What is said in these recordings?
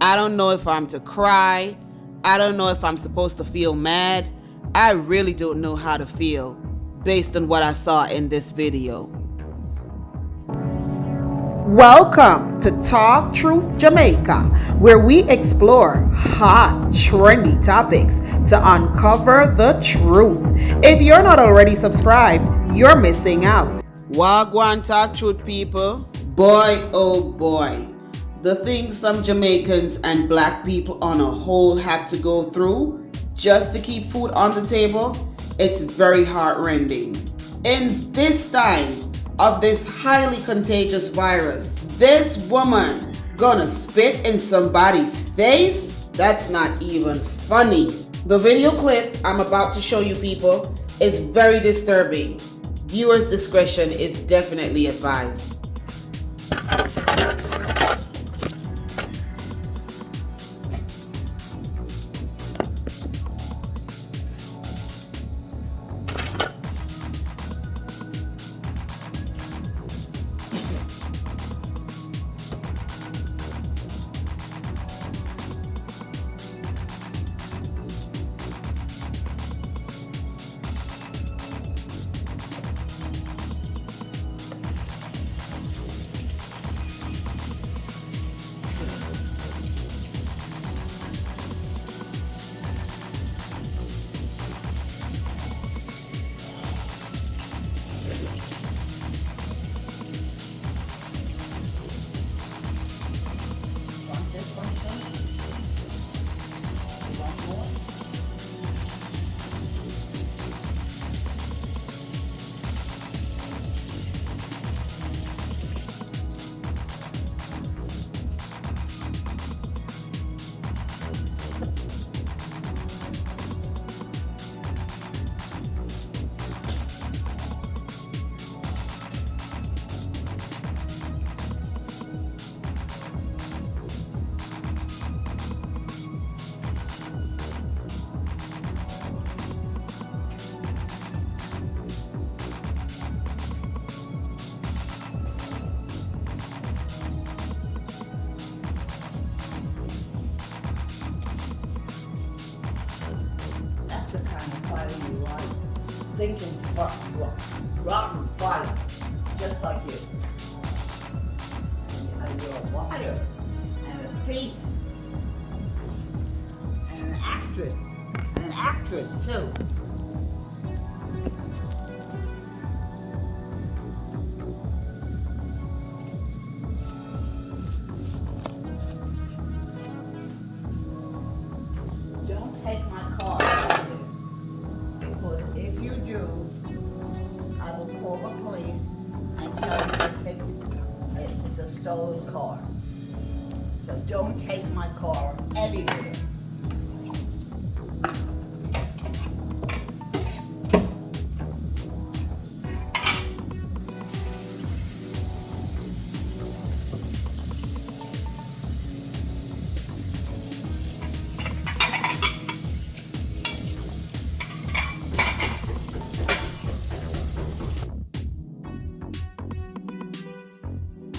I don't know if I'm to cry. I don't know if I'm supposed to feel mad. I really don't know how to feel based on what I saw in this video. Welcome to Talk Truth Jamaica, where we explore hot, trendy topics to uncover the truth. If you're not already subscribed, you're missing out. Wagwan Talk Truth people, boy oh boy, the things some Jamaicans and black people on a whole have to go through just to keep food on the table, it's very heartrending. In this time of this highly contagious virus, this woman gonna spit in somebody's face? That's not even funny. The video clip I'm about to show you people is very disturbing. Viewers' discretion is definitely advised. The kind of fire you like, thinking rotten fire, just like you. And you're a liar, and a thief, and an actress too. Don't take my car. If you do, I will call the police and tell you it's a stolen car. So don't take my car anywhere.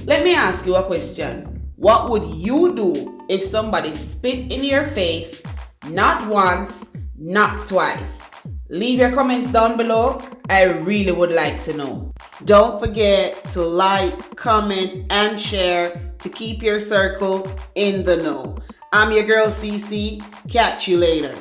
Let me ask you a question. What would you do if somebody spit in your face, not once, not twice? Leave your comments down below. I really would like to know. Don't forget to like, comment, and share to keep your circle in the know. I'm your girl CC. Catch you later.